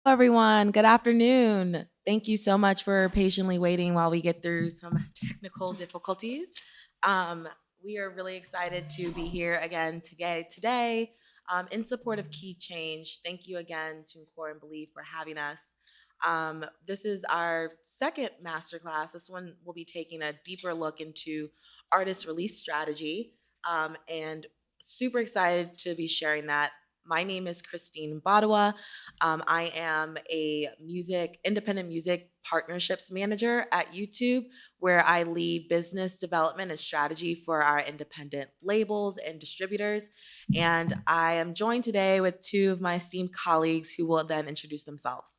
Everyone. Good afternoon. Thank you so much for patiently waiting while we get through some technical difficulties. Um, we are really excited to be here again today in support of Keychange. Thank you again to Core and Believe for having us. This is our second masterclass. This one will be taking a deeper look into artist release strategy, and super excited to be sharing that. My name is Kristine Mbadugha. I am a independent music partnerships manager at YouTube, where I lead business development and strategy for our independent labels and distributors. And I am joined today with two of my esteemed colleagues who will then introduce themselves.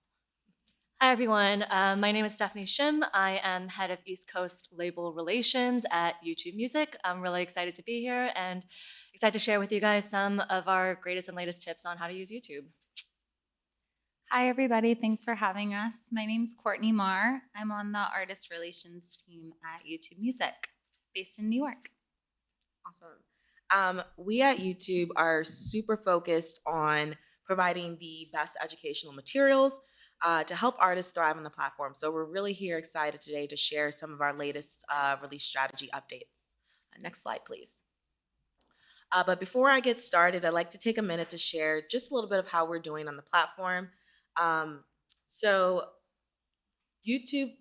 Hi, everyone. My name is Stephanie Shim. I am head of East Coast label relations at YouTube Music. I'm really excited to be here and excited to share with you guys some of our greatest and latest tips on how to use YouTube. Hi, everybody. Thanks for having us. My name's Courtney Marr. I'm on the artist relations team at YouTube Music, based in New York. Awesome. We at YouTube are super focused on providing the best educational materials to help artists thrive on the platform. So we're really here excited today to share some of our latest release strategy updates. Next slide, please. But before I get started, I'd like to take a minute to share just a little bit of how we're doing on the platform. So YouTube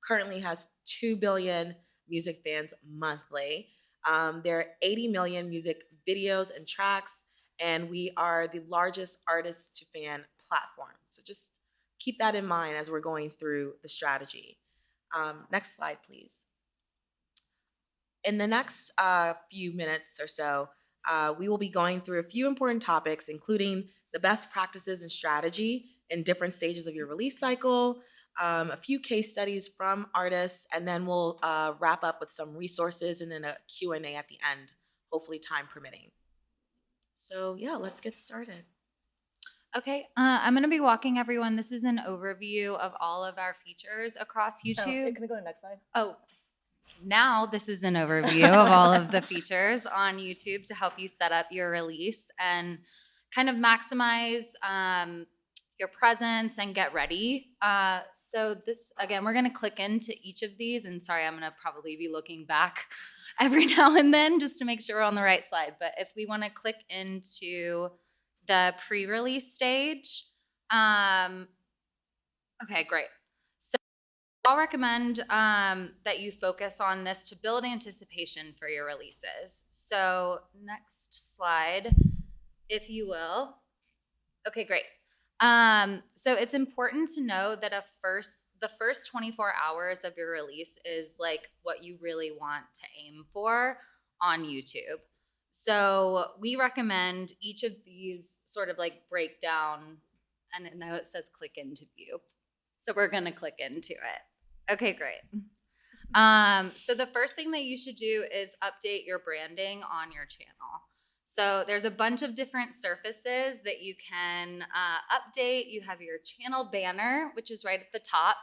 currently has 2 billion music fans monthly. There are 80 million music videos and tracks, and we are the largest artist to fan platform. So just keep that in mind as we're going through the strategy. Next slide, please. In the next few minutes or so, we will be going through a few important topics, including the best practices and strategy in different stages of your release cycle, a few case studies from artists, and then we'll wrap up with some resources and then a Q&A at the end, hopefully time permitting. So yeah, let's get started. Okay, I'm going to be walking everyone. This is an overview of all of our features across YouTube. Can we go to the next slide? Now this is an overview of all of the features on YouTube to help you set up your release and kind of maximize your presence and get ready. So this, again, we're gonna click into each of these, and sorry, I'm gonna probably be looking back every now and then just to make sure we're on the right slide. But if we wanna click into the pre-release stage, okay, great. So I'll recommend that you focus on this to build anticipation for your releases. So next slide, if you will. Okay, great. So it's important to know that the first 24 hours of your release is like what you really want to aim for on YouTube. So we recommend each of these sort of like break down, and now it says click into view. So we're gonna click into it. Okay, great. So the first thing that you should do is update your branding on your channel. So there's a bunch of different surfaces that you can update. You have your channel banner, which is right at the top.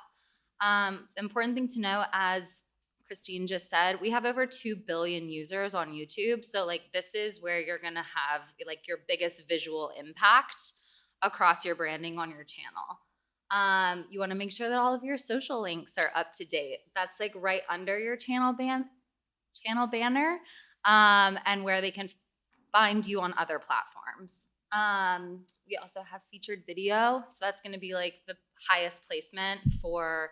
Important thing to know, as Kristine just said, we have over 2 billion users on YouTube. So like this is where you're gonna have like your biggest visual impact across your branding on your channel. You wanna make sure that all of your social links are up to date. That's like right under your channel banner, and where they can find you on other platforms. We also have featured video. So that's gonna be like the highest placement for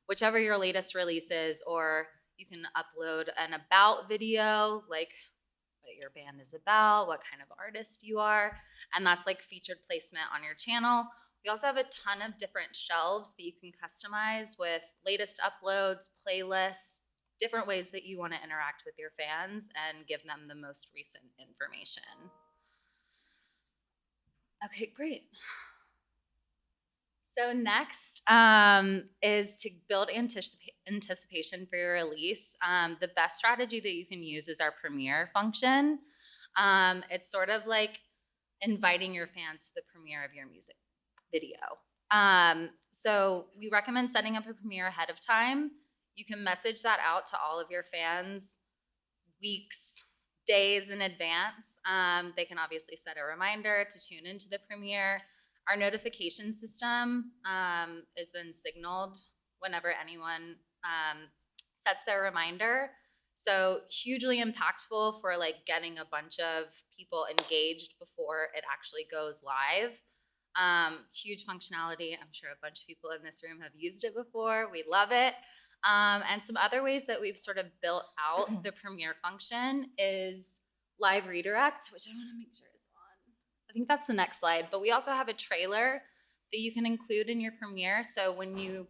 whichever your latest release is, or you can upload an about video, like what your band is about, what kind of artist you are, and that's like featured placement on your channel. We also have a ton of different shelves that you can customize with latest uploads, playlists, different ways that you want to interact with your fans and give them the most recent information. Okay, great. So next is to build anticipation for your release. The best strategy that you can use is our premiere function. It's sort of like inviting your fans to the premiere of your music video. So we recommend setting up a premiere ahead of time. You can message that out to all of your fans weeks, days in advance. They can obviously set a reminder to tune into the premiere. Our notification system is then signaled whenever anyone sets their reminder. So hugely impactful for like getting a bunch of people engaged before it actually goes live. Huge functionality. I'm sure a bunch of people in this room have used it before. We love it. And some other ways that we've sort of built out the Premiere function is live redirect, which I want to make sure is on. I think that's the next slide. But we also have a trailer that you can include in your Premiere. So when you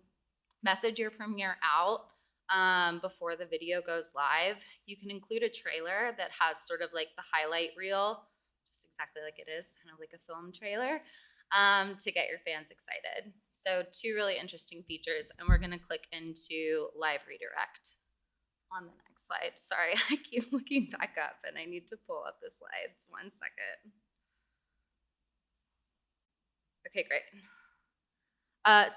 message your Premiere out before the video goes live, you can include a trailer that has sort of like the highlight reel, just exactly like it is, kind of like a film trailer, to get your fans excited. So 2 really interesting features, and we're gonna click into live redirect on the next slide. Sorry, I keep looking back up and I need to pull up the slides. 1 second. Okay, great.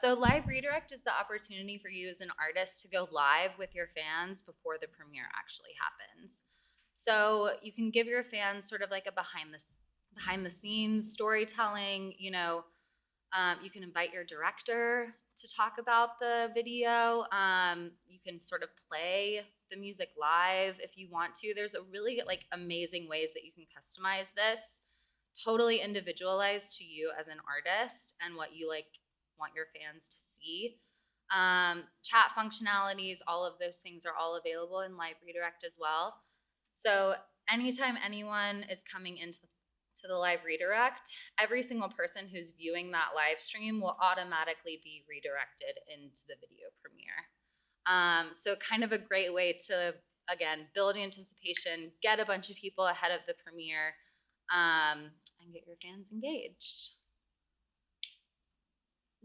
So live redirect is the opportunity for you as an artist to go live with your fans before the premiere actually happens. So you can give your fans sort of like a behind the scenes storytelling. You can invite your director to talk about the video. You can sort of play the music live if you want to. There's a really like amazing ways that you can customize this, totally individualized to you as an artist and what you like want your fans to see. Chat functionalities, all of those things are all available in live redirect as well. So anytime anyone is coming into the live redirect, every single person who's viewing that live stream will automatically be redirected into the video premiere. So kind of a great way to, again, build anticipation, get a bunch of people ahead of the premiere, and get your fans engaged.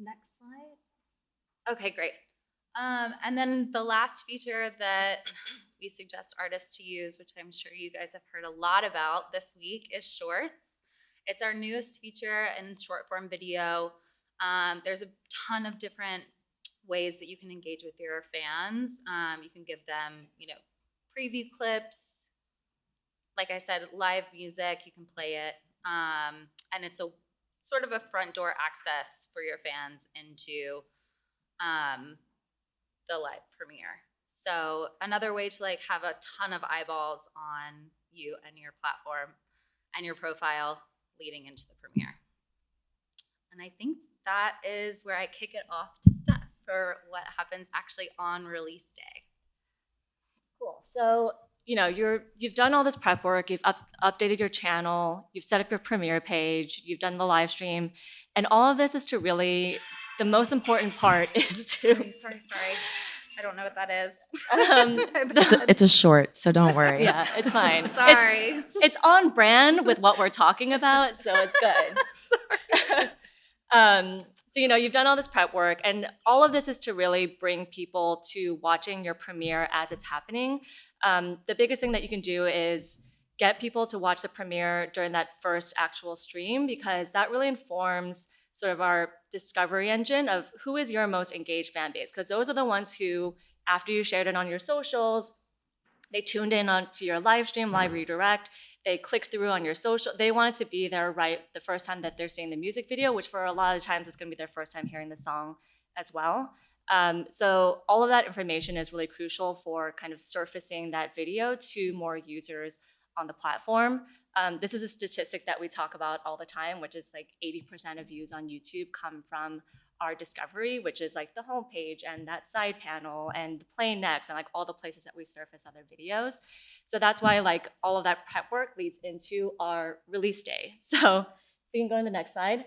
Next slide. Okay, great. And then the last feature that we suggest artists to use, which I'm sure you guys have heard a lot about this week, is Shorts. It's our newest feature in short form video. There's a ton of different ways that you can engage with your fans. You can give them, preview clips. Like I said, live music, you can play it. And it's a sort of a front door access for your fans into the live premiere. So another way to like have a ton of eyeballs on you and your platform and your profile leading into the premiere. And I think that is where I kick it off to Steph for what happens actually on release day. Cool. So, you've done all this prep work, you've updated your channel, you've set up your Premiere page, you've done the live stream, and all of this is to really, the most important part is to... Sorry. I don't know what that is. It's a short, so don't worry. Yeah, it's fine. Sorry. It's on brand with what we're talking about, so it's good. Sorry. So, you've done all this prep work, and all of this is to really bring people to watching your premiere as it's happening. The biggest thing that you can do is get people to watch the premiere during that first actual stream, because that really informs sort of our discovery engine of who is your most engaged fan base, because those are the ones who, after you shared it on your socials, they tuned in onto your live stream, live redirect, they clicked through on your social. They want it to be there right the first time that they're seeing the music video, which for a lot of times is going to be their first time hearing the song as well. So all of that information is really crucial for kind of surfacing that video to more users on the platform. This is a statistic that we talk about all the time, which is like 80% of views on YouTube come from our discovery, which is like the homepage and that side panel and the play next and like all the places that we surface other videos. So that's why like all of that prep work leads into our release day. So if we can go to the next slide.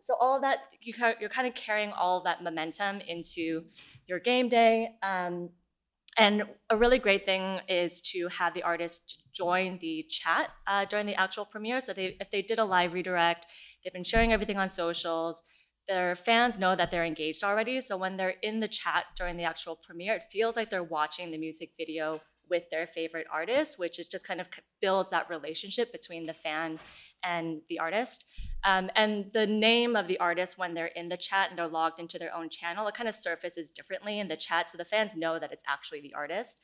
So all of that, you're kind of carrying all of that momentum into your game day. And a really great thing is to have the artist join the chat during the actual premiere. So if they did a live redirect, they've been sharing everything on socials, their fans know that they're engaged already. So when they're in the chat during the actual premiere, it feels like they're watching the music video with their favorite artist, which is just kind of builds that relationship between the fan and the artist. And the name of the artist when they're in the chat and they're logged into their own channel, it kind of surfaces differently in the chat, so the fans know that it's actually the artist,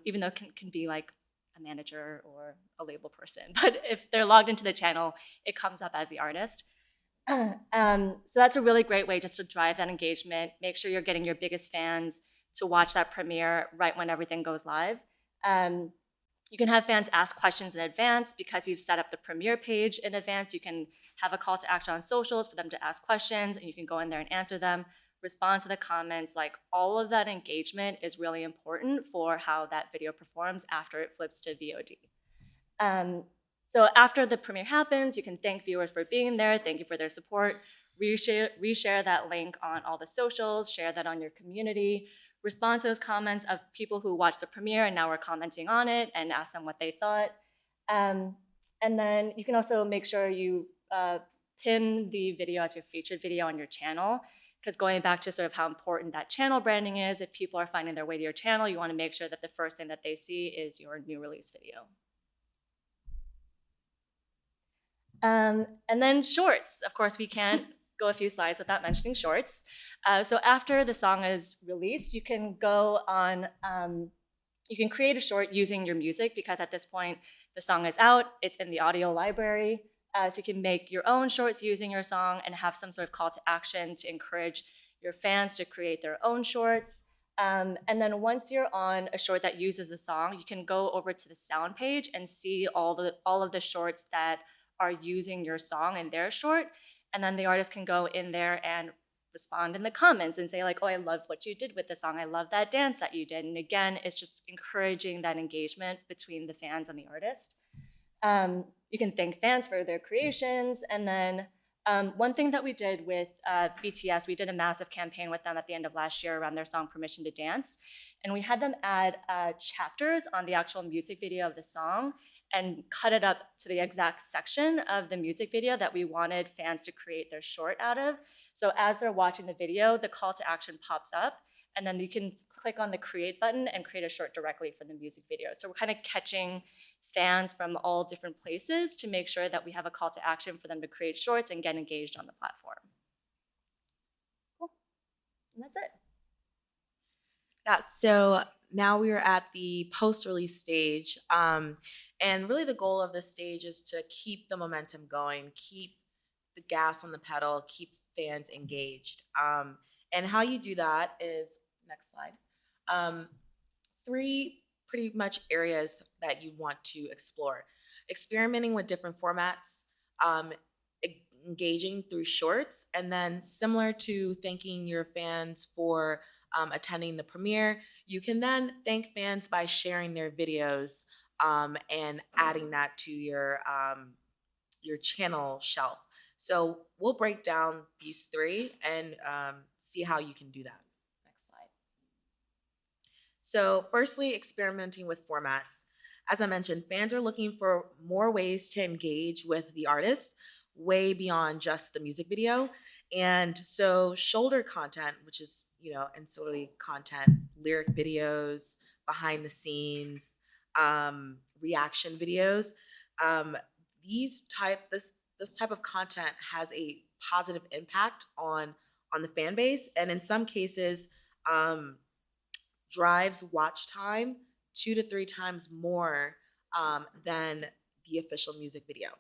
even though it can be like a manager or a label person. But if they're logged into the channel, it comes up as the artist. So that's a really great way just to drive that engagement. Make sure you're getting your biggest fans to watch that premiere right when everything goes live. Um, you can have fans ask questions in advance because you've set up the premiere page in advance. You can have a call to action on socials for them to ask questions, and you can go in there and answer them, respond to the comments. Like, all of that engagement is really important for how that video performs after it flips to VOD. So after the premiere happens, you can thank viewers for being there, thank you for their support, reshare that link on all the socials, share that on your community, respond to those comments of people who watched the premiere and now are commenting on it, and ask them what they thought. And then you can also make sure you pin the video as your featured video on your channel, because going back to sort of how important that channel branding is, if people are finding their way to your channel, you want to make sure that the first thing that they see is your new release video. And then shorts. Of course, we can't go a few slides without mentioning shorts. So after the song is released, you can go on, you can create a short using your music, because at this point, the song is out, it's in the audio library. So you can make your own shorts using your song and have some sort of call to action to encourage your fans to create their own shorts. And then once you're on a short that uses the song, you can go over to the sound page and see all of the shorts that are using your song in their short. And then the artist can go in there and respond in the comments and say, like, oh, I love what you did with the song. I love that dance that you did. And again, it's just encouraging that engagement between the fans and the artist. You can thank fans for their creations. And then one thing that we did with BTS, we did a massive campaign with them at the end of last year around their song Permission to Dance. And we had them add chapters on the actual music video of the song and cut it up to the exact section of the music video that we wanted fans to create their short out of. So as they're watching the video, the call to action pops up, and then you can click on the create button and create a short directly for the music video. So we're kind of catching fans from all different places to make sure that we have a call to action for them to create shorts and get engaged on the platform. Cool. And that's it. Yeah, so now we are at the post-release stage. And really the goal of this stage is to keep the momentum going, keep the gas on the pedal, keep fans engaged. And how you do that is, next slide, three pretty much areas that you want to explore. Experimenting with different formats, engaging through shorts, and then similar to thanking your fans for attending the premiere, you can then thank fans by sharing their videos and adding that to your channel shelf. So we'll break down these three and see how you can do that. Next slide. So firstly, experimenting with formats. As I mentioned, fans are looking for more ways to engage with the artist, way beyond just the music video. And so shoulder content, which is, ancillary content, lyric videos, behind the scenes, reaction videos, this type of content has a positive impact on the fan base, and in some cases drives watch time 2 to 3 times more than the official music video.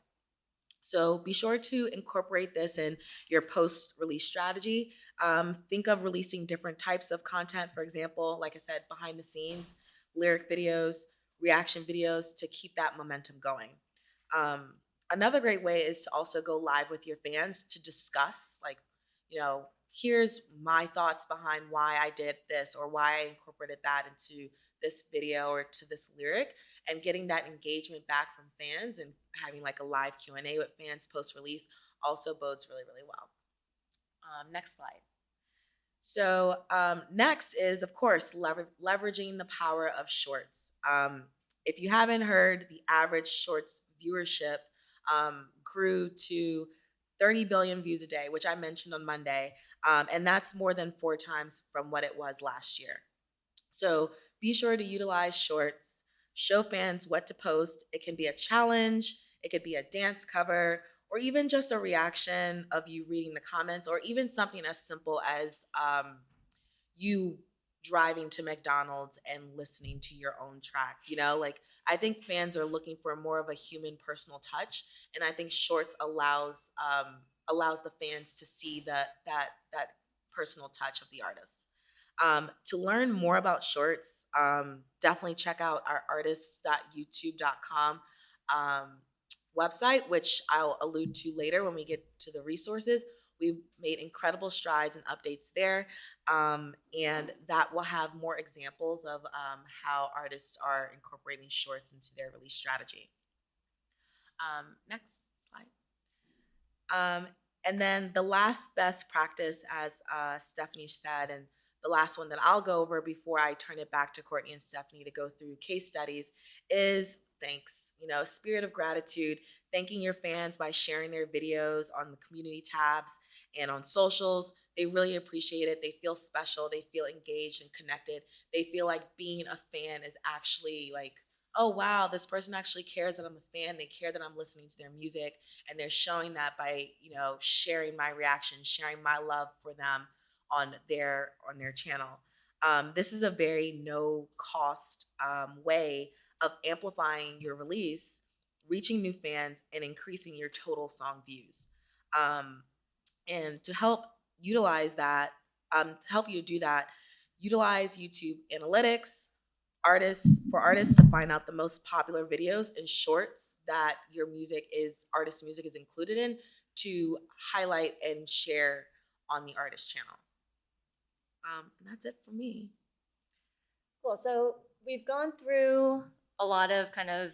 So be sure to incorporate this in your post-release strategy. Think of releasing different types of content. For example, like I said, behind the scenes, lyric videos, reaction videos, to keep that momentum going. Another great way is to also go live with your fans to discuss, like, here's my thoughts behind why I did this or why I incorporated that into this video or to this lyric, and getting that engagement back from fans and having like a live Q&A with fans post-release also bodes really, really well. Next slide. So next is, of course, leveraging the power of shorts. If you haven't heard, the average shorts viewership grew to 30 billion views a day, which I mentioned on Monday, and that's more than 4 times from what it was last year. So be sure to utilize shorts, show fans what to post. It can be a challenge, it could be a dance cover, or even just a reaction of you reading the comments, or even something as simple as you driving to McDonald's and listening to your own track. I think fans are looking for more of a human personal touch, and I think shorts allows allows the fans to see that personal touch of the artist. To learn more about shorts, definitely check out our artists.youtube.com website, which I'll allude to later when we get to the resources. We've made incredible strides and updates there, and that will have more examples of how artists are incorporating shorts into their release strategy. Next slide. And then the last best practice, as Stephanie said, and the last one that I'll go over before I turn it back to Courtney and Stephanie to go through case studies, is thanks. You know, spirit of gratitude, thanking your fans by sharing their videos on the community tabs and on socials. They really appreciate it. They feel special. They feel engaged and connected. They feel like being a fan is actually like, oh wow, this person actually cares that I'm a fan. They care that I'm listening to their music, and they're showing that by, you know, sharing my reaction, sharing my love for them on their channel. This is a very no cost way of amplifying your release, reaching new fans, and increasing your total song views. And to help utilize that, to help you do that, utilize YouTube analytics, artists to find out the most popular videos and shorts that your artist music is included in, to highlight and share on the artist channel. And that's it for me. Cool. So we've gone through a lot of kind of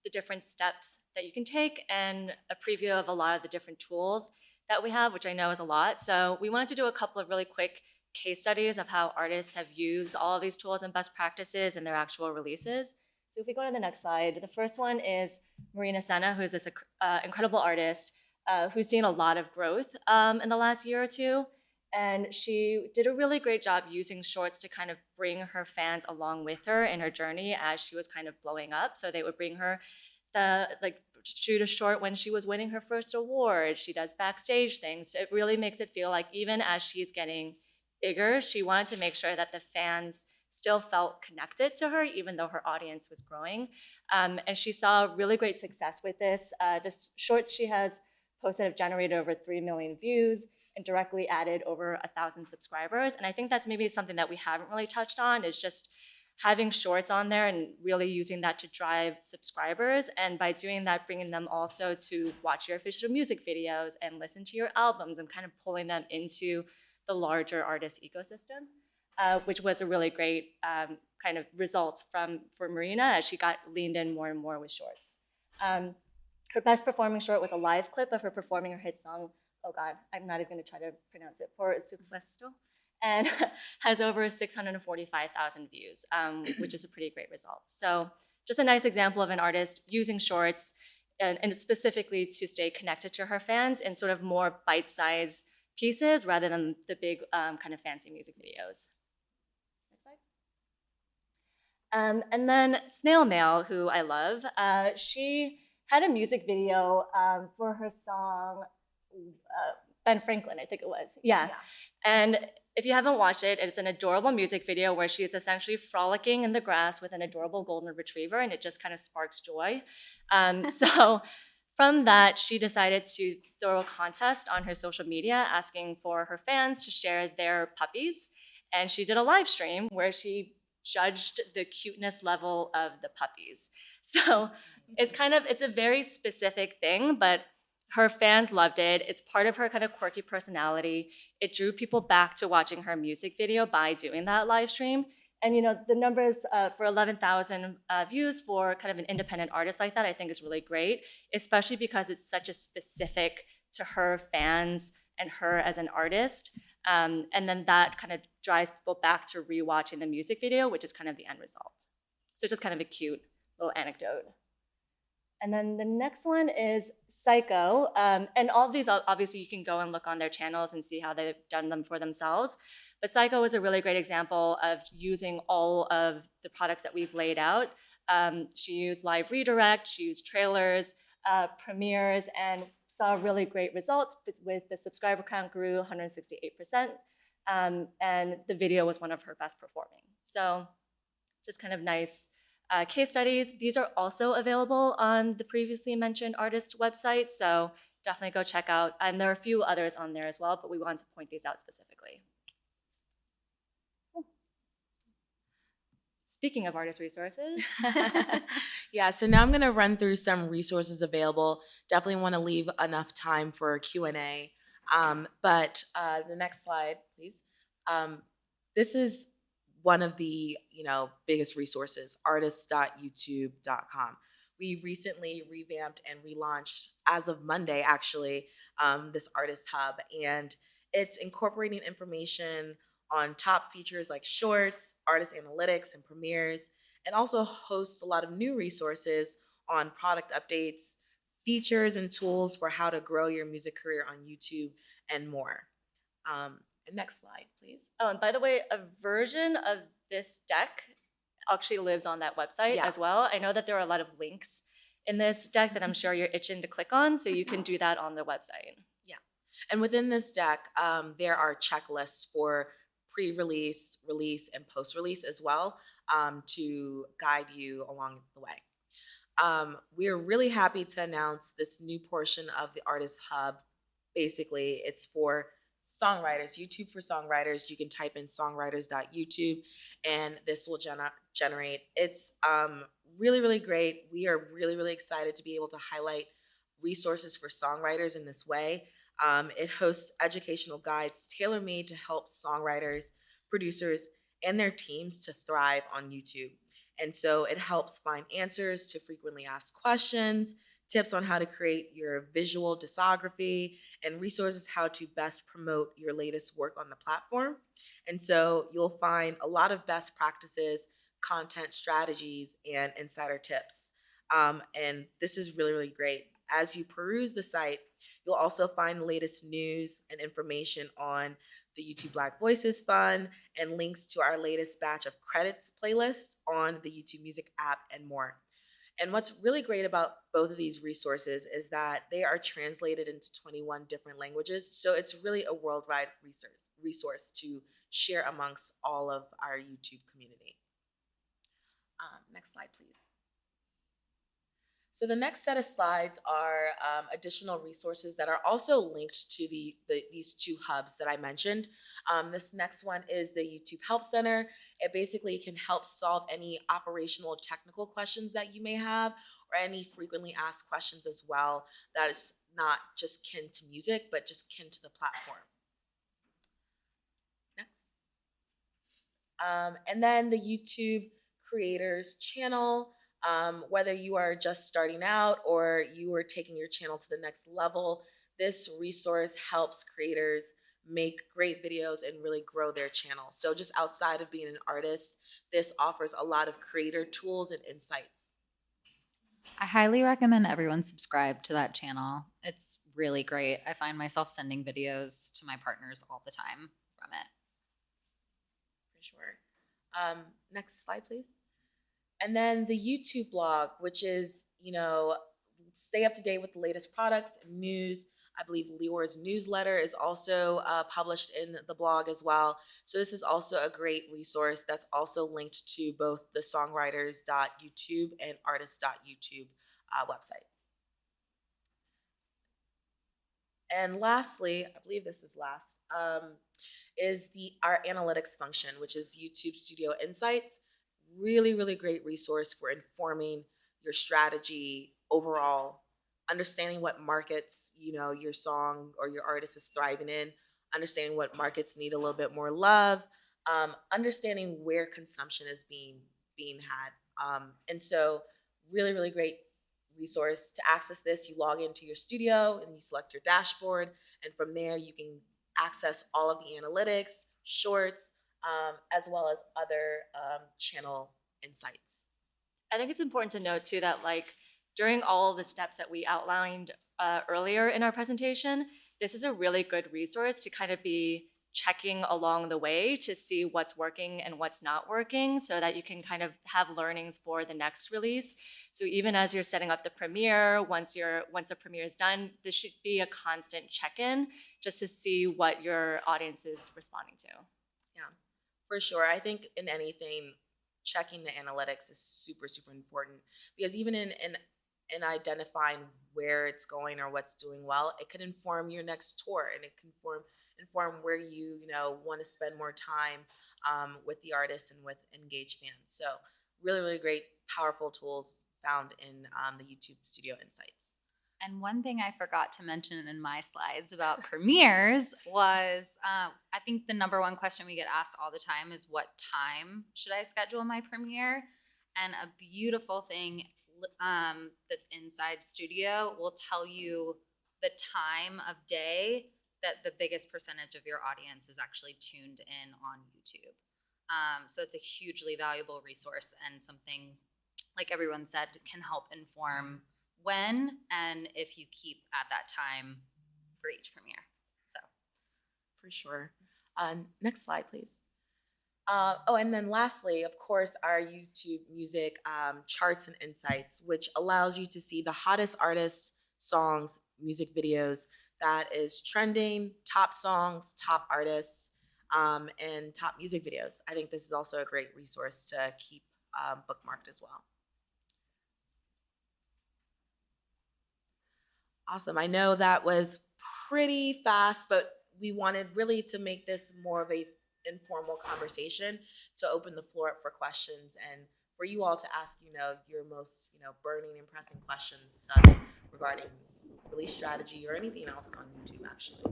the different steps that you can take and a preview of a lot of the different tools that we have, which I know is a lot. So we wanted to do a couple of really quick case studies of how artists have used all of these tools and best practices in their actual releases. So if we go to the next slide, the first one is Marina Senna, who's this incredible artist who's seen a lot of growth in the last year or two. And she did a really great job using shorts to kind of bring her fans along with her in her journey as she was kind of blowing up. So they would bring her shoot a short when she was winning her first award. She does backstage things. It really makes it feel like even as she's getting bigger, she wanted to make sure that the fans still felt connected to her, even though her audience was growing. And she saw really great success with this. The shorts she has posted have generated over 3 million views and directly added over 1,000 subscribers. And I think that's maybe something that we haven't really touched on, is just having shorts on there and really using that to drive subscribers. And by doing that, bringing them also to watch your official music videos and listen to your albums and kind of pulling them into the larger artist ecosystem, which was a really great kind of result for Marina as she got leaned in more and more with shorts. Her best performing short was a live clip of her performing her hit song, oh God, I'm not even gonna try to pronounce it, Por Supuesto, and has over 645,000 views, which is a pretty great result. So just a nice example of an artist using shorts and specifically to stay connected to her fans in sort of more bite-sized pieces rather than the big kind of fancy music videos. Next slide. And then Snail Mail, who I love, she had a music video for her song, Ben Franklin, I think it was. Yeah. And if you haven't watched it, it's an adorable music video where she is essentially frolicking in the grass with an adorable golden retriever, and it just kind of sparks joy. So from that, she decided to throw a contest on her social media asking for her fans to share their puppies. And she did a live stream where she judged the cuteness level of the puppies. So it's a very specific thing, but her fans loved it. It's part of her kind of quirky personality. It drew people back to watching her music video by doing that live stream. And you know, the numbers for 11,000 views for kind of an independent artist like that, I think is really great, especially because it's such a specific to her fans and her as an artist. And then that kind of drives people back to rewatching the music video, which is kind of the end result. So it's just kind of a cute little anecdote. And then the next one is Psycho. And all of these, obviously, you can go and look on their channels and see how they've done them for themselves. But Psycho is a really great example of using all of the products that we've laid out. She used live redirect, she used trailers, premieres, and saw really great results with the subscriber count grew 168%. And the video was one of her best performing. So just kind of nice case studies. These are also available on the previously mentioned artist website, so definitely go check out. And there are a few others on there as well, but we wanted to point these out specifically. Speaking of artist resources. Yeah, so now I'm going to run through some resources available. Definitely want to leave enough time for Q&A. But the next slide, please. This is one of the biggest resources, artists.youtube.com. We recently revamped and relaunched, as of Monday actually, this artist hub, and it's incorporating information on top features like shorts, artist analytics, and premieres, and also hosts a lot of new resources on product updates, features, and tools for how to grow your music career on YouTube and more. Next slide, please. Oh, and by the way, a version of this deck actually lives on that website as well. I know that there are a lot of links in this deck that I'm sure you're itching to click on, so you can do that on the website. Yeah. And within this deck, there are checklists for pre-release, release, and post-release as well, to guide you along the way. We are really happy to announce this new portion of the Artist Hub. Basically, it's for songwriters, YouTube for songwriters. You can type in songwriters.youtube, and this will generate. It's really, really great. We are really, really excited to be able to highlight resources for songwriters in this way. It hosts educational guides tailor-made to help songwriters, producers, and their teams to thrive on YouTube. And so it helps find answers to frequently asked questions, tips on how to create your visual discography, and resources how to best promote your latest work on the platform. And so you'll find a lot of best practices, content strategies, and insider tips. And this is really, really great. As you peruse the site, you'll also find the latest news and information on the YouTube Black Voices Fund and links to our latest batch of credits playlists on the YouTube Music app and more. And what's really great about both of these resources is that they are translated into 21 different languages. So it's really a worldwide resource to share amongst all of our YouTube community. Next slide, please. So the next set of slides are additional resources that are also linked to these two hubs that I mentioned. This next one is the YouTube Help Center. It basically can help solve any operational technical questions that you may have, or any frequently asked questions as well that is not just kin to music, but just kin to the platform. Next. And then the YouTube Creators channel. Whether you are just starting out or you are taking your channel to the next level, this resource helps creators make great videos and really grow their channel. So just outside of being an artist, this offers a lot of creator tools and insights. I highly recommend everyone subscribe to that channel. It's really great. I find myself sending videos to my partners all the time from it. For sure. Next slide, please. And then the YouTube blog, which is, stay up to date with the latest products and news. I believe Lior's newsletter is also published in the blog as well. So this is also a great resource that's also linked to both the songwriters.youtube and artists.youtube websites. And lastly, I believe this is last, is our analytics function, which is YouTube Studio Insights. Really, really great resource for informing your strategy overall, understanding what markets, your song or your artist is thriving in, understanding what markets need a little bit more love, understanding where consumption is being had. And so really, really great resource. To access this, you log into your studio and you select your dashboard, and from there you can access all of the analytics, shorts, as well as other channel insights. I think it's important to note too that during all the steps that we outlined earlier in our presentation, this is a really good resource to kind of be checking along the way to see what's working and what's not working, so that you can kind of have learnings for the next release. So even as you're setting up the premiere, once the premiere is done, this should be a constant check-in just to see what your audience is responding to. Yeah, for sure. I think in anything, checking the analytics is super, super important, because even in in identifying where it's going or what's doing well, it could inform your next tour, and it can inform where you know want to spend more time with the artists and with engaged fans. So really, really great, powerful tools found in the YouTube Studio Insights. And one thing I forgot to mention in my slides about premieres was I think the number one question we get asked all the time is, what time should I schedule my premiere? And a beautiful thing that's inside Studio will tell you the time of day that the biggest percentage of your audience is actually tuned in on YouTube. So it's a hugely valuable resource and something, like everyone said, can help inform when and if you keep at that time for each premiere. So For sure. Next slide, please. And then lastly, of course, our YouTube Music charts and insights, which allows you to see the hottest artists, songs, music videos that is trending, top songs, top artists, and top music videos. I think this is also a great resource to keep bookmarked as well. Awesome. I know that was pretty fast, but we wanted really to make this more of a informal conversation, to open the floor up for questions and for you all to ask, your most, burning and pressing questions to us regarding release strategy or anything else on YouTube, actually.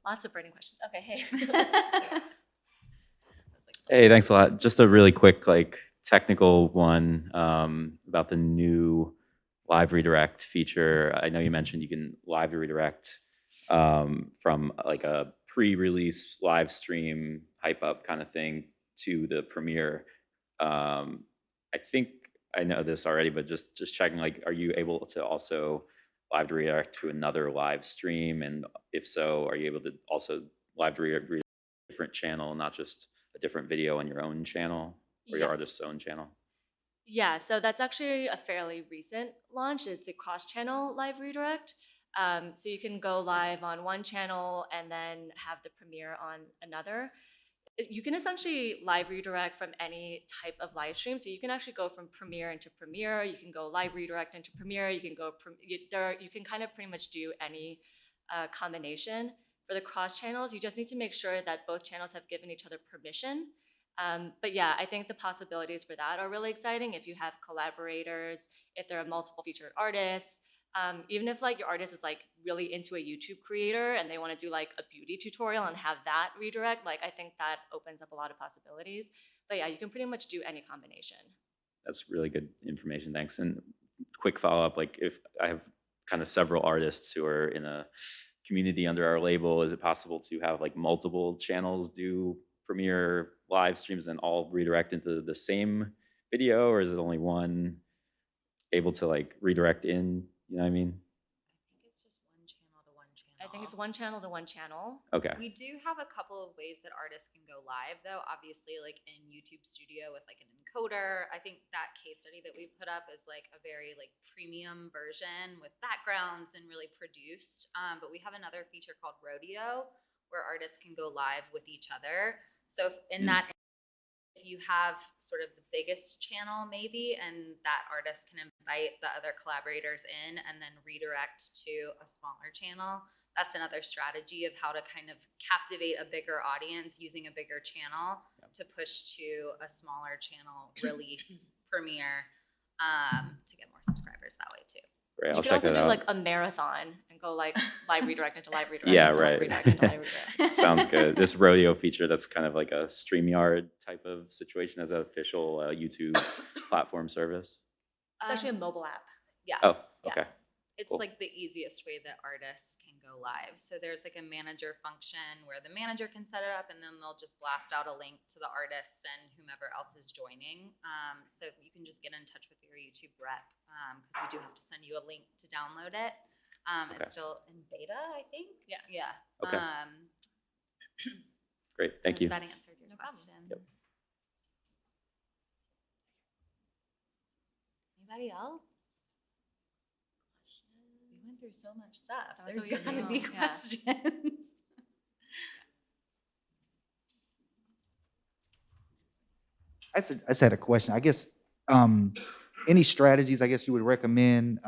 Lots of burning questions. Okay, hey. Hey, thanks a lot. Just a really quick, technical one about the new live redirect feature. I know you mentioned you can live redirect from a pre-release live stream hype up kind of thing to the premiere. I think I know this already, but just checking, are you able to also live redirect to another live stream? And if so, are you able to also live redirect a different channel, not just a different video on your own channel or your artist's own channel? Yeah, so that's actually a fairly recent launch, is the cross-channel live redirect. So you can go live on one channel and then have the premiere on another. You can essentially live redirect from any type of live stream. So you can actually go from premiere into premiere. You can go live redirect into premiere. You can go you can kind of pretty much do any combination. For the cross channels, you just need to make sure that both channels have given each other permission. But yeah, I think the possibilities for that are really exciting. If you have collaborators, if there are multiple featured artists, even if your artist is really into a YouTube creator and they want to do a beauty tutorial and have that redirect, I think that opens up a lot of possibilities. But yeah, you can pretty much do any combination. That's really good information. Thanks. And quick follow up, if I have kind of several artists who are in a community under our label, is it possible to have multiple channels do premiere live streams and all redirect into the same video, or is it only one able to redirect in? You know what I mean? I think it's just one channel to one channel. I think it's one channel to one channel. Okay. We do have a couple of ways that artists can go live, though. Obviously, in YouTube Studio with an encoder. I think that case study that we put up is a very premium version with backgrounds and really produced. But we have another feature called Rodeo, where artists can go live with each other. So in that, if you have sort of the biggest channel maybe, and that artist can invite the other collaborators in and then redirect to a smaller channel, that's another strategy of how to kind of captivate a bigger audience using a bigger channel to push to a smaller channel release premiere to get more subscribers that way too. Great, you I'll can also check do that out. a marathon and go live redirect into live redirect. Yeah, into right. Live redirect into live redirect. Sounds good. This rodeo feature, that's kind of like a StreamYard type of situation as an official YouTube platform service. It's actually a mobile app. Yeah. Oh, Yeah. okay. It's Cool. the easiest way that artists can go live. So there's a manager function where the manager can set it up, and then they'll just blast out a link to the artists and whomever else is joining. So you can just get in touch with your YouTube rep, because we do have to send you a link to download it. Okay. It's still in beta, I think. Yeah. Yeah. Okay. Great, thank you. That answered your No problem. question. Yep. Anybody else? We went through so much stuff. That was There's so gonna easy. be Yeah. questions. I just had a question. I guess any strategies, I guess, you would recommend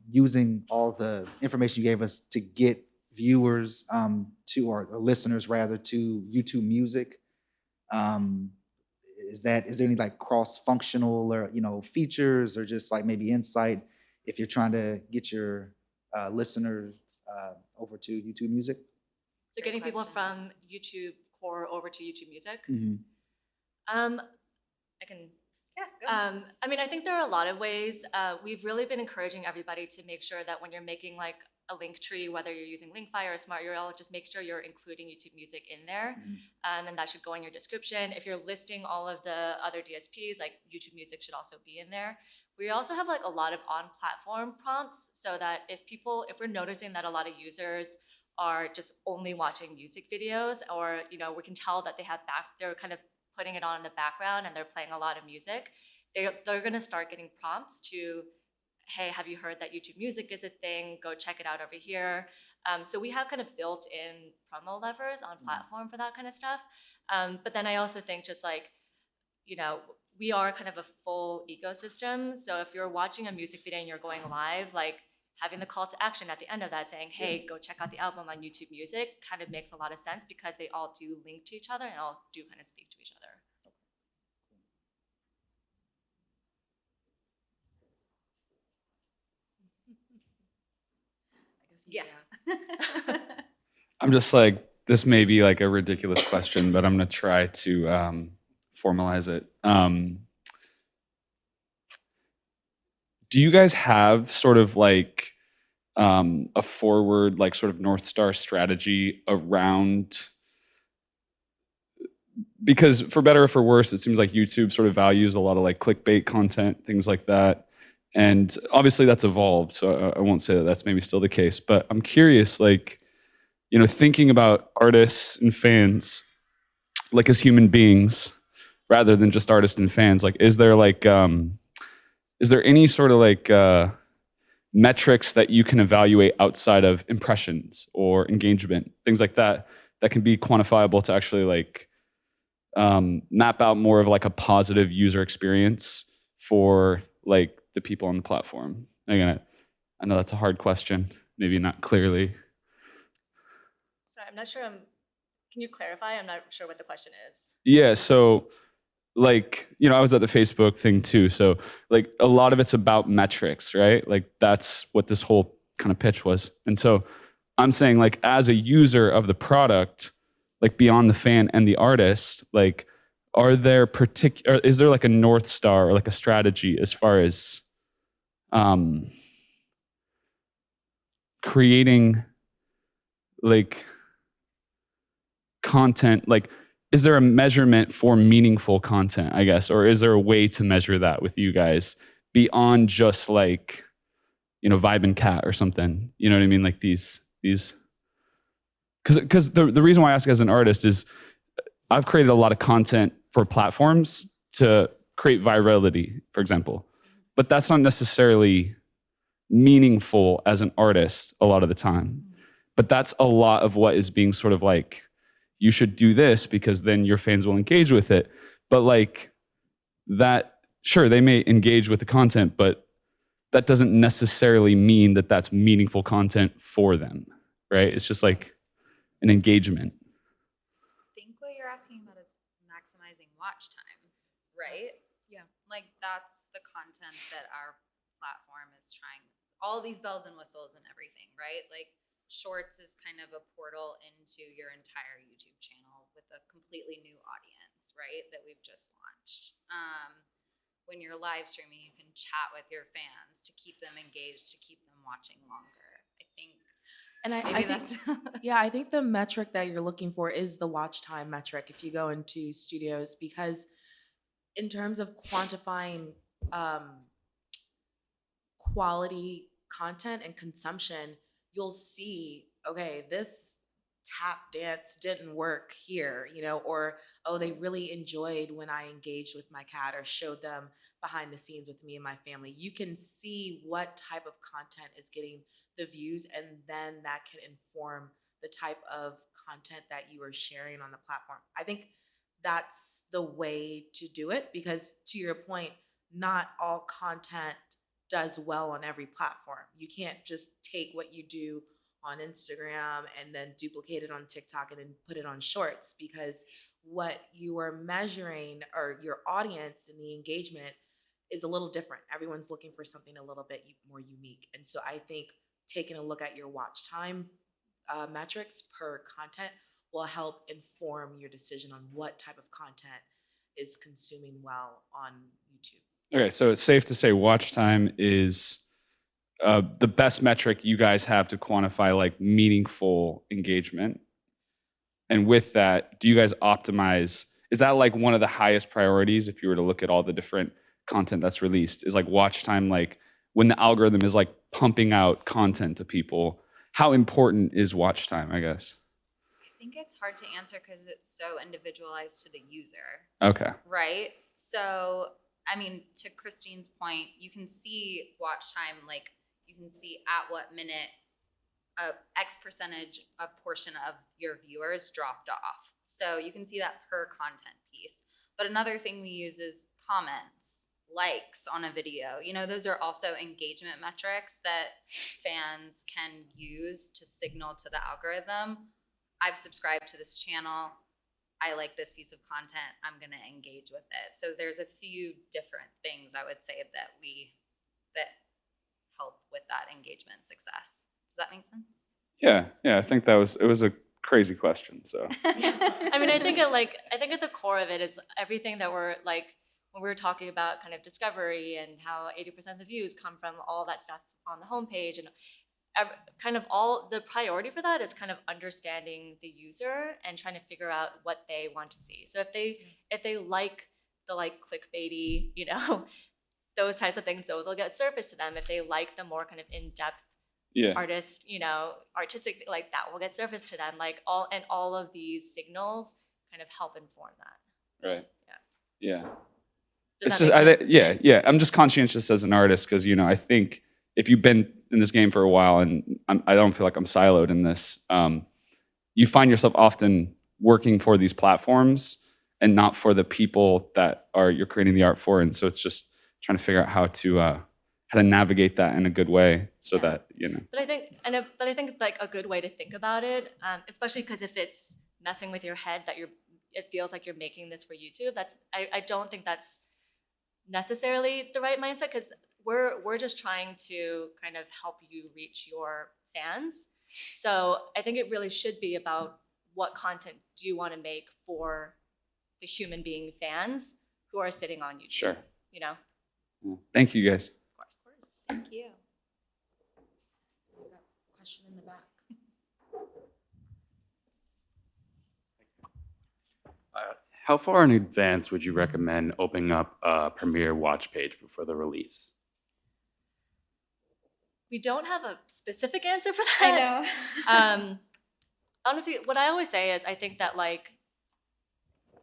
using all the information you gave us to get viewers or listeners rather to YouTube Music? Is there any like cross-functional or features or just like maybe insight if you're trying to get your listeners over to YouTube Music? So getting people from YouTube Core over to YouTube Music. Mm-hmm. I can. Yeah, I mean, I think there are a lot of ways. We've really been encouraging everybody to make sure that when you're making like a link tree, whether you're using Linkfire or Smart URL, just make sure you're including YouTube Music in there. And that should go in your description. If you're listing all of the other DSPs, like YouTube Music should also be in there. We also have like a lot of on-platform prompts so that if we're noticing that a lot of users are just only watching music videos, or we can tell that they're kind of putting it on in the background and they're playing a lot of music, they're going to start getting prompts to, hey, have you heard that YouTube Music is a thing? Go check it out over here. So we have kind of built-in promo levers on platform for that kind of stuff. But then I also think just like, we are kind of a full ecosystem. So if you're watching a music video and you're going live, like having the call to action at the end of that saying, hey, go check out the album on YouTube Music kind of makes a lot of sense because they all do link to each other and all do kind of speak to each other. Yeah. I'm just like, this may be like a ridiculous question, but I'm going to try to formalize it. Do you guys have sort of like a forward, like sort of North Star strategy around, because for better or for worse, it seems like YouTube sort of values a lot of like clickbait content, things like that. And obviously that's evolved, so I won't say that that's maybe still the case, but I'm curious, like, thinking about artists and fans, like as human beings, rather than just artists and fans, like, is there any sort of like metrics that you can evaluate outside of impressions or engagement, things like that, that can be quantifiable to actually like map out more of like a positive user experience for like the people on the platform? Again, I know that's a hard question, maybe not clearly. Sorry, I'm not sure. Can you clarify? I'm not sure what the question is. Yeah, so like, I was at the Facebook thing too. So like a lot of it's about metrics, right? Like that's what this whole kind of pitch was. And so I'm saying like as a user of the product, like beyond the fan and the artist, like is there like a North Star or like a strategy as far as creating like content, like is there a measurement for meaningful content, I guess, or is there a way to measure that with you guys beyond just like, Vibe and Cat or something? You know what I mean? Like these, because the reason why I ask as an artist is I've created a lot of content for platforms to create virality, for example, but that's not necessarily meaningful as an artist a lot of the time. But that's a lot of what is being sort of like, you should do this because then your fans will engage with it. But like that, sure, they may engage with the content, but that doesn't necessarily mean that that's meaningful content for them, right? It's just like an engagement. I think what you're asking about is maximizing watch time, right? Yeah. Like that's the content that our platform is trying, all these bells and whistles and everything, right? Like Shorts is kind of a portal into your entire YouTube channel with a completely new audience, right? That we've just launched. When you're live streaming, you can chat with your fans to keep them engaged, to keep them watching longer. I think And I maybe think, that's yeah, I think the metric that you're looking for is the watch time metric if you go into studios, because in terms of quantifying quality content and consumption, you'll see, okay, this tap dance didn't work here, or, oh, they really enjoyed when I engaged with my cat or showed them behind the scenes with me and my family. You can see what type of content is getting the views, and then that can inform the type of content that you are sharing on the platform. I think that's the way to do it, because to your point, not all content does well on every platform. You can't just take what you do on Instagram and then duplicate it on TikTok and then put it on Shorts, because what you are measuring or your audience and the engagement is a little different. Everyone's looking for something a little bit more unique. And so I think taking a look at your watch time metrics per content will help inform your decision on what type of content is consuming well on YouTube. Okay, so it's safe to say watch time is the best metric you guys have to quantify like meaningful engagement. And with that, do you guys optimize? Is that like one of the highest priorities if you were to look at all the different content that's released? Is like watch time, like when the algorithm is like pumping out content to people, how important is watch time, I guess? I think it's hard to answer because it's so individualized to the user, Okay. right? So, I mean, to Kristine's point, you can see watch time, like you can see at what minute X percentage, a portion of your viewers dropped off. So you can see that per content piece. But another thing we use is comments, likes on a video. You know, those are also engagement metrics that fans can use to signal to the algorithm, I've subscribed to this channel, I like this piece of content, I'm gonna engage with it. So there's a few different things I would say that help with that engagement success. Does that make sense? Yeah, I think it was a crazy question. So I mean, I think at the core of it is everything that we're like, when we were talking about kind of discovery and how 80% of the views come from all that stuff on the homepage, and kind of all the priority for that is kind of understanding the user and trying to figure out what they want to see. So if they like the like clickbaity, you know, those types of things, those will get surfaced to them. If they like the more kind of in-depth artist, you know, artistic, like that will get surfaced to them. Like all of these signals kind of help inform that. Right. Yeah. Does It's that just make sense? yeah. I'm just conscientious as an artist because you know I think if you've been in this game for a while and I don't feel like I'm siloed in this, you find yourself often working for these platforms and not for the people that you're creating the art for, and so it's just trying to figure out how to navigate that in a good way so that you know. But I think like a good way to think about it, especially because if it's messing with your head that it feels like you're making this for YouTube, I don't think that's necessarily the right mindset, because we're just trying to kind of help you reach your fans. So I think it really should be about what content do you want to make for the human being fans who are sitting on YouTube. Sure. You know? Thank you guys. Of course. Thank you. Question in the back. How far in advance would you recommend opening up a Premiere watch page before the release? We don't have a specific answer for that. I know. Honestly, what I always say is I think that like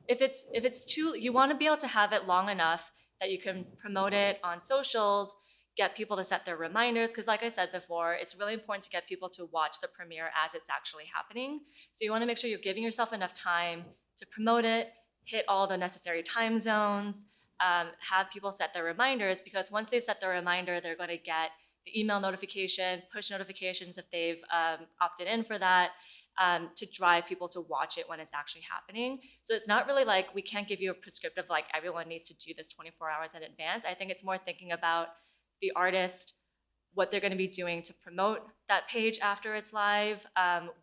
if it's too, you want to be able to have it long enough that you can promote it on socials, get people to set their reminders, because like I said before, it's really important to get people to watch the premiere as it's actually happening. So you want to make sure you're giving yourself enough time to promote it, hit all the necessary time zones, have people set their reminders, because once they've set their reminder, they're going to get the email notification, push notifications if they've opted in for that, to drive people to watch it when it's actually happening. So it's not really like we can't give you a prescriptive, like everyone needs to do this 24 hours in advance. I think it's more thinking about the artist, what they're going to be doing to promote that page after it's live,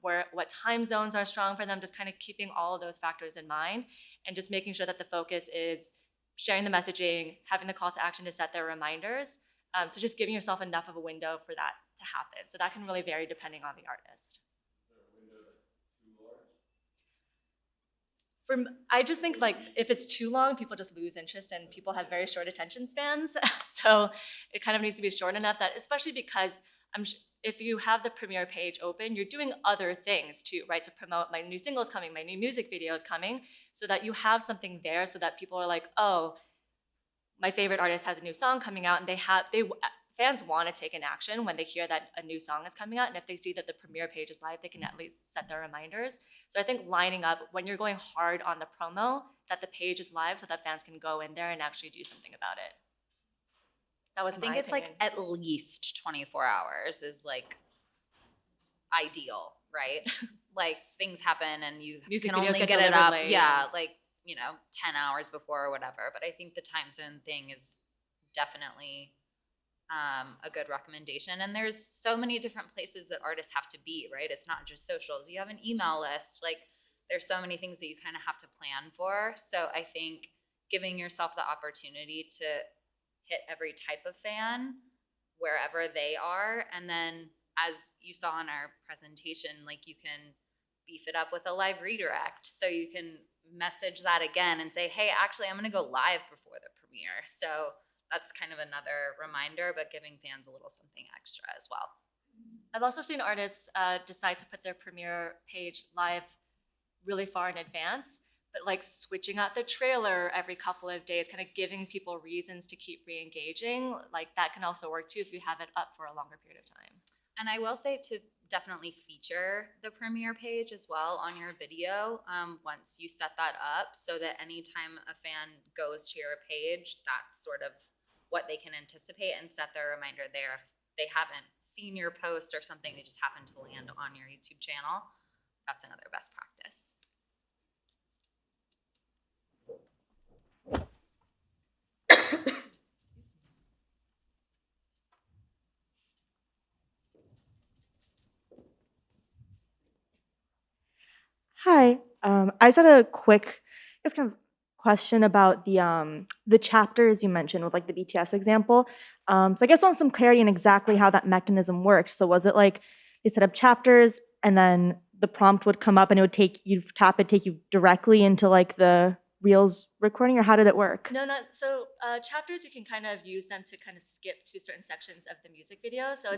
what time zones are strong for them, just kind of keeping all of those factors in mind and just making sure that the focus is sharing the messaging, having the call to action to set their reminders. So just giving yourself enough of a window for that to happen. So that can really vary depending on the artist. I just think like if it's too long, people just lose interest and people have very short attention spans. So it kind of needs to be short enough that, especially because if you have the Premiere page open, you're doing other things too, right? To promote my new singles coming, my new music video is coming, so that you have something there so that people are like, oh, my favorite artist has a new song coming out, and fans want to take an action when they hear that a new song is coming out, and if they see that the Premiere page is live, they can at least set their reminders. So I think lining up when you're going hard on the promo, that the page is live so that fans can go in there and actually do something about it. That was I think my it's like opinion. at least 24 hours is like ideal, right? Like things happen and you Music can videos only get get it delivered up, late yeah, and- like, 10 hours before or whatever. But I think the time zone thing is definitely a good recommendation. And there's so many different places that artists have to be, right? It's not just socials. You have an email list. Like there's so many things that you kind of have to plan for. So I think giving yourself the opportunity to hit every type of fan wherever they are. And then as you saw in our presentation, like you can beef it up with a live redirect. So you can message that again and say, hey, actually, I'm going to go live before the premiere. So that's kind of another reminder, but giving fans a little something extra as well. I've also seen artists decide to put their premiere page live really far in advance, but like switching out the trailer every couple of days, kind of giving people reasons to keep re-engaging. Like that can also work too if you have it up for a longer period of time. And I will say to definitely feature the premiere page as well on your video once you set that up, so that anytime a fan goes to your page, that's sort of what they can anticipate, and set their reminder there. If they haven't seen your post or something, they just happen to land on your YouTube channel, that's another best practice. Hi. I just had a quick, I guess, kind of question about the chapters you mentioned with like the BTS example. So I guess I want some clarity on exactly how that mechanism worked. So was it like they set up chapters and then the prompt would come up and it would take you tap it, take you directly into like the Reels recording, or how did it work? No, not so. Chapters, you can kind of use them to kind of skip to certain sections of the music video. So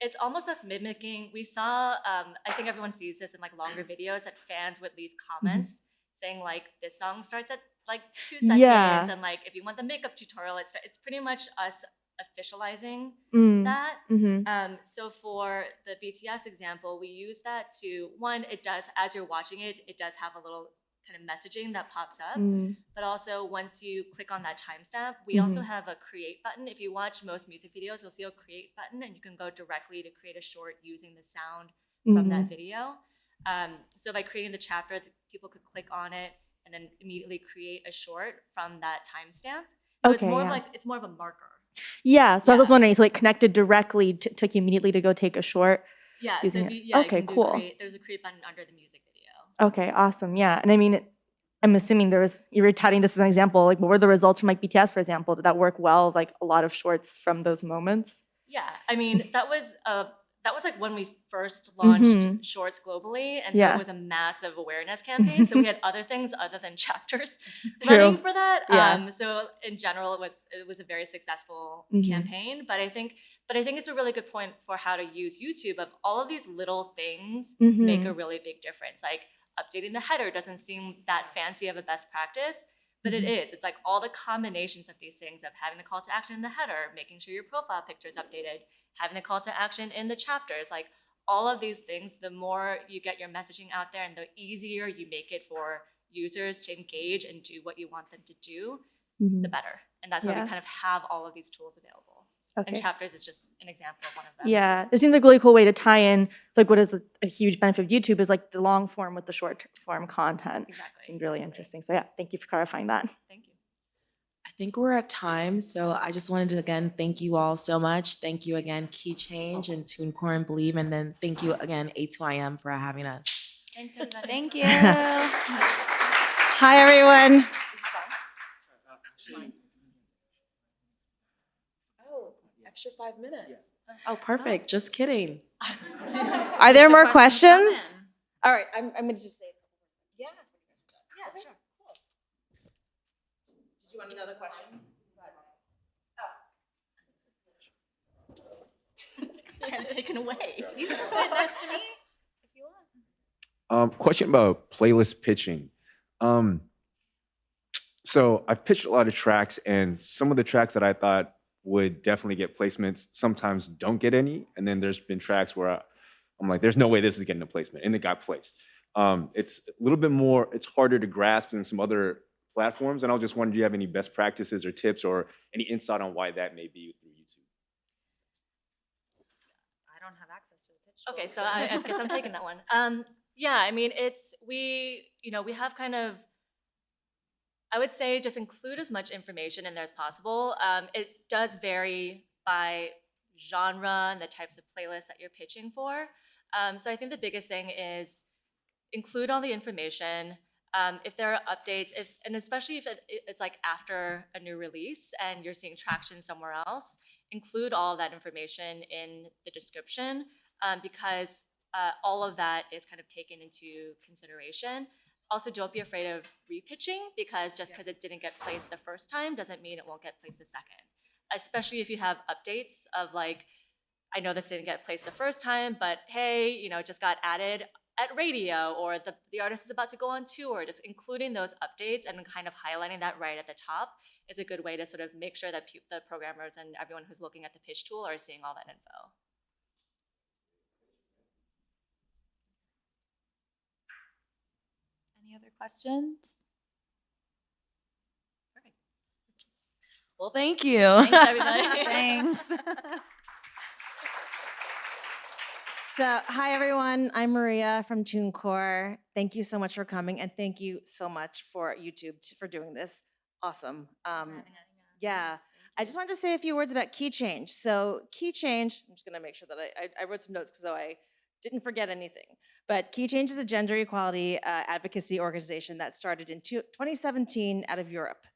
it's almost us mimicking. We saw, I think everyone sees this in like longer videos, that fans would leave comments saying like, this song starts at like 2 seconds, Yeah. and like if you want the makeup tutorial, it's pretty much us officializing Mm. that. Mhm. So for the BTS example, we use that to, one, it does, as you're watching it, it does have a little kind of messaging that pops up. Mm. But also once you click on that timestamp, we also Mhm. have a create button. If you watch most music videos, you'll see a create button and you can go directly to create a short using the sound from that Mhm. video. So by creating the chapter, people could click on it and then immediately create a short from that timestamp. So it's Okay, more of yeah. like, it's more of a marker. Yeah, so I was Yeah. wondering, so like connected directly, took you immediately to go take a short. Yeah, so Using if it. you, yeah, Okay, you can cool. do create, there's a create button under the music video. Okay, awesome. Yeah, and I mean, I'm assuming you were touting this as an example. Like, what were the results from like BTS, for example? Did that work well? Like a lot of shorts from those moments. Yeah, I mean, that was like when we first launched Mhm. Shorts globally, and so Yeah. it was a massive awareness campaign. So we had other things other than chapters True. running for that. Yeah. So in general, it was a very successful Mhm. campaign. But I think it's a really good point for how to use YouTube. Of all of these little things make a Mhm. really big difference. Like updating the header doesn't seem that fancy of a best practice, but it is. It's like all the combinations of these things, of having the call to action in the header, making sure your profile picture is updated, having the call to action in the chapters, like all of these things, the more you get your messaging out there and the easier you make it for users to engage and do what you want them to do, the Mhm. better. And that's why we Yeah. kind of have all of these tools available. And Okay. chapters is just an example of one of them. Yeah, it seems like a really cool way to tie in like what is a huge benefit of YouTube is like the long form with the short form content. Exactly. Seems really interesting. So yeah, thank you for clarifying that. Thank you. I think we're at time, so I just wanted to again thank you all so much. Thank you again, Keychange and TuneCore and Believe, and then thank you again, A2IM, for having us. Thanks, everybody. Thank you. Hi, everyone. Oh, extra 5 minutes. Oh, perfect. Just kidding. Are there more Questions come questions? in. All right, I'm going to just say. Yeah, sure. Cool. Did you want another question? Kind of taken away. You can sit next to me if you want. Question about playlist pitching. So I've pitched a lot of tracks, and some of the tracks that I thought would definitely get placements sometimes don't get any. And then there's been tracks where I'm like, there's no way this is getting a placement, and it got placed. It's a little bit more, it's harder to grasp than some other platforms. And I was just wondering, do you have any best practices or tips or any insight on why that may be through don't have access to the pitch. Okay, tool, so I guess I'm taking that one. Yeah, I mean, we have kind of, I would say just include as much information in there as possible. It does vary by genre and the types of playlists that you're pitching for. So I think the biggest thing is include all the information. If there are updates, and especially if it's like after a new release and you're seeing traction somewhere else, include all of that information in the description, because all of that is kind of taken into consideration. Also, don't be afraid of repitching, because just because it didn't get placed the first time doesn't mean it won't get placed the second. Especially if you have updates of like, I know this didn't get placed the first time, but hey, it just got added at radio, or the artist is about to go on tour. Just including those updates and kind of highlighting that right at the top is a good way to sort of make sure that the programmers and everyone who's looking at the pitch tool are seeing all that info. Any other questions? Perfect. Well, thank you. Thanks, everybody. Thanks. So, hi everyone. I'm Maria from TuneCore. Thank you so much for coming, and thank you so much for YouTube for doing this. Awesome. Yeah. I just wanted to say a few words about Keychange. So Keychange, I'm just going to make sure that I wrote some notes because I didn't forget anything. But Keychange is a gender equality advocacy organization that started in 2017 out of Europe.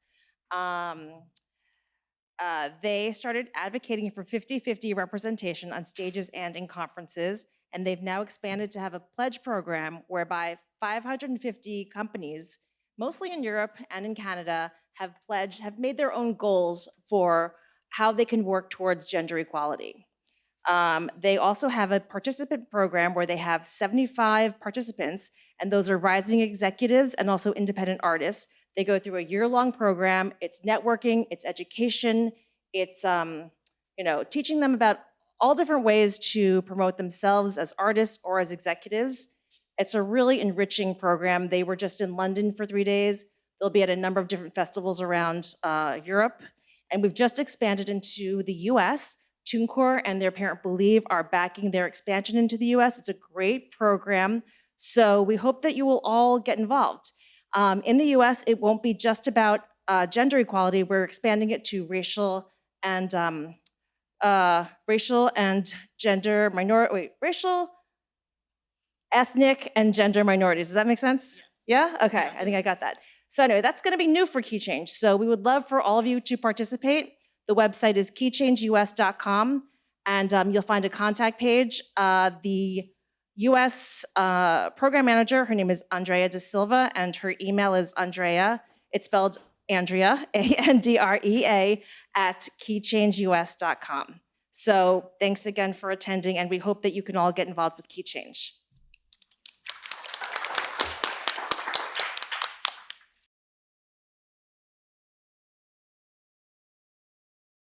They started advocating for 50-50 representation on stages and in conferences, and they've now expanded to have a pledge program whereby 550 companies, mostly in Europe and in Canada, have made their own goals for how they can work towards gender equality. They also have a participant program where they have 75 participants, and those are rising executives and also independent artists. They go through a year-long program. It's networking, it's education, it's teaching them about all different ways to promote themselves as artists or as executives. It's a really enriching program. They were just in London for 3 days. They'll be at a number of different festivals around Europe. And we've just expanded into the US. TuneCore and their parent Believe are backing their expansion into the US. It's a great program. So we hope that you will all get involved. In the US, it won't be just about gender equality. We're expanding it to racial and ethnic and gender minorities. Does that make sense? Yes. Yeah? Okay, I think I got that. So anyway, that's gonna be new for Keychange. So we would love for all of you to participate. The website is keychangeus.com, and you'll find a contact page. The US program manager, her name is Andrea Da Silva, and her email is Andrea, it's spelled Andrea, Andrea, at keychangeus.com. So thanks again for attending, and we hope that you can all get involved with Keychange.